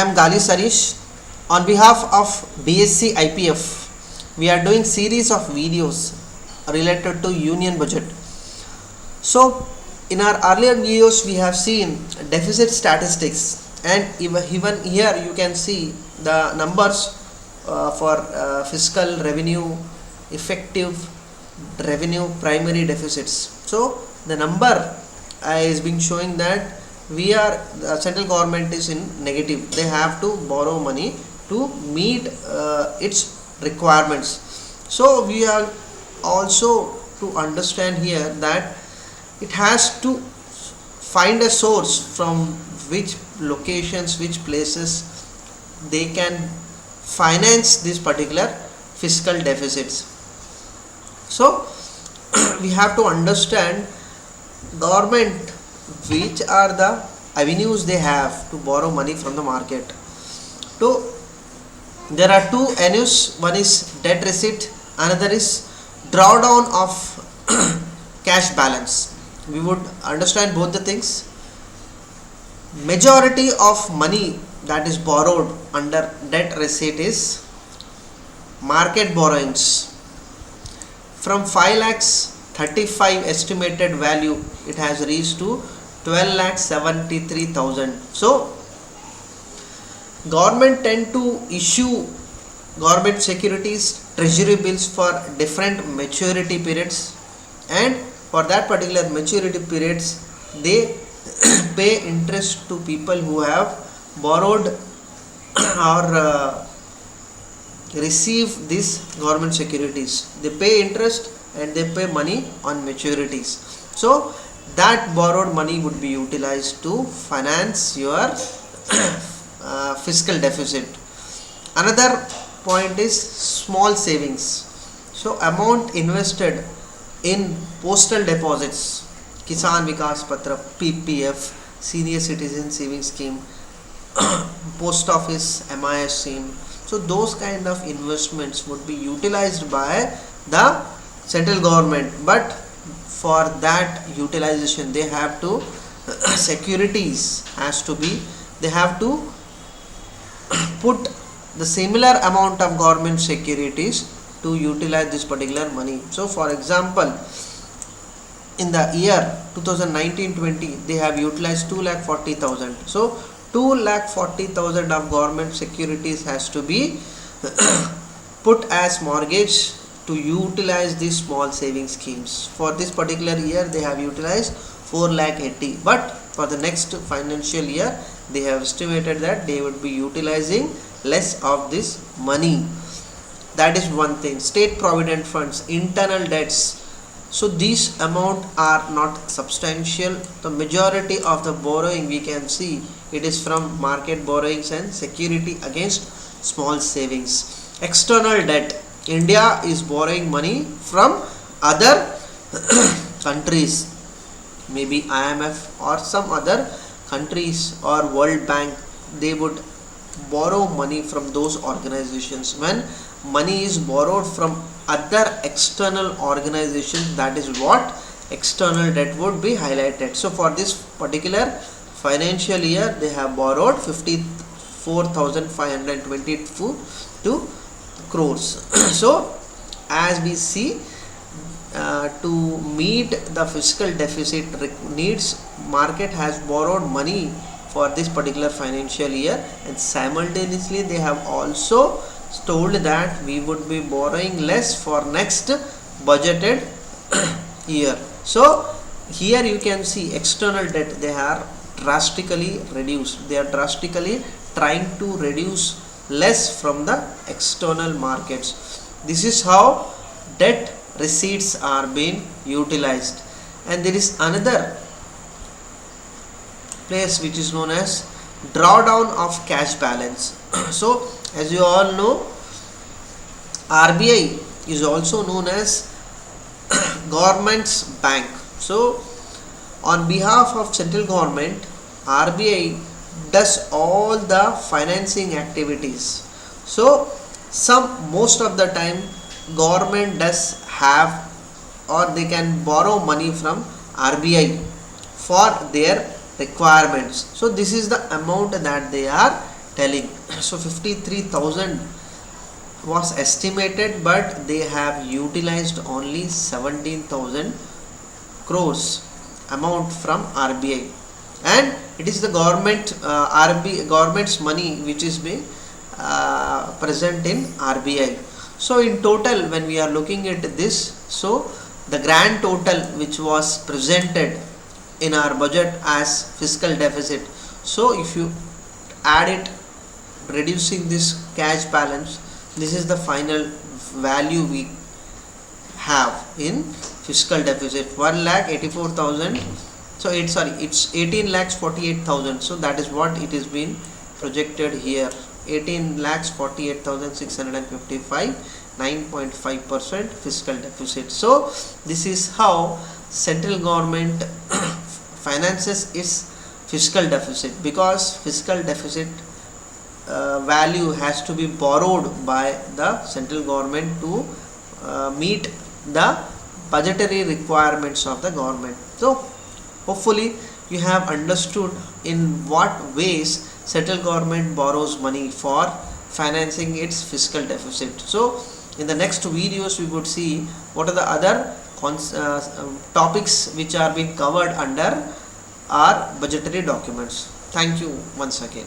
am Gali Sarish. On behalf of BSc IPF, we are doing series of videos related to Union Budget. So, in our earlier videos, we have seen deficit statistics, and even here you can see the numbers for fiscal revenue, effective revenue, primary deficits. So, the number is being showing that the central government is in negative. They have to borrow money to meet its requirements. So we are also to understand here that it has to find a source from which locations, which places they can finance this particular fiscal deficits. So we have to understand government which are the avenues they have to borrow money from the market. So there are two avenues, one is debt receipt, another is drawdown of cash balance. We would understand both the things. Majority of money that is borrowed under debt receipt is market borrowings. From 5 lakhs 35 estimated value, it has reached to 12,73,000. So government tend to issue government securities, treasury bills for different maturity periods, and for that particular maturity periods they pay interest to people who have borrowed or receive these government securities. They pay interest and they pay money on maturities. So that borrowed money would be utilized to finance your fiscal deficit. Another point is small savings. So amount invested in postal deposits, Kisan Vikas Patra, PPF, Senior Citizen Savings Scheme, Post Office MIS scheme. So those kind of investments would be utilized by the central government, but for that utilization they have to securities has to be, they have to put the similar amount of government securities to utilize this particular money. So for example, in the year 2019-20 they have utilized 2,40,000. So 2,40,000 of government securities has to be put as mortgage to utilize these small saving schemes. For this particular year they have utilized 4,80,000, but for the next financial year they have estimated that they would be utilizing less of this money. That is one thing. State provident funds, internal debts. So these amount are not substantial. The majority of the borrowing we can see it is from market borrowings and security against small savings. External debt. India is borrowing money from other countries, maybe IMF or some other countries or World Bank. They would borrow money from those organizations. When money is borrowed from other external organizations, that is what external debt would be highlighted. So for this particular financial year they have borrowed 54,522 crores. So as we see, to meet the fiscal deficit needs, market has borrowed money for this particular financial year, and simultaneously they have also told that we would be borrowing less for next budgeted year. So here you can see external debt, they are drastically reduced. They are drastically trying to reduce less from the external markets. This is how debt receipts are being utilized. And there is another place which is known as drawdown of cash balance. So as you all know, RBI is also known as government's bank. So on behalf of central government, RBI does all the financing activities. So most of the time government does have, or they can borrow money from RBI for their requirements. So this is the amount that they are telling. So 53,000 was estimated, but they have utilized only 17,000 crores amount from RBI, and it is the government government's money which is being present in RBI. So in total, when we are looking at this, so the grand total which was presented in our budget as fiscal deficit, so if you add it, reducing this cash balance, this is the final value we have in fiscal deficit, 1,84,000. So it's 18 lakhs 48,000. So that is what it is been projected here, 18 lakhs 48,655, 9.5% fiscal deficit. So this is how central government finances its fiscal deficit, because fiscal deficit value has to be borrowed by the central government to meet the budgetary requirements of the government. So hopefully you have understood in what ways central government borrows money for financing its fiscal deficit. So in the next videos we would see what are the other topics which are being covered under our budgetary documents. Thank you once again.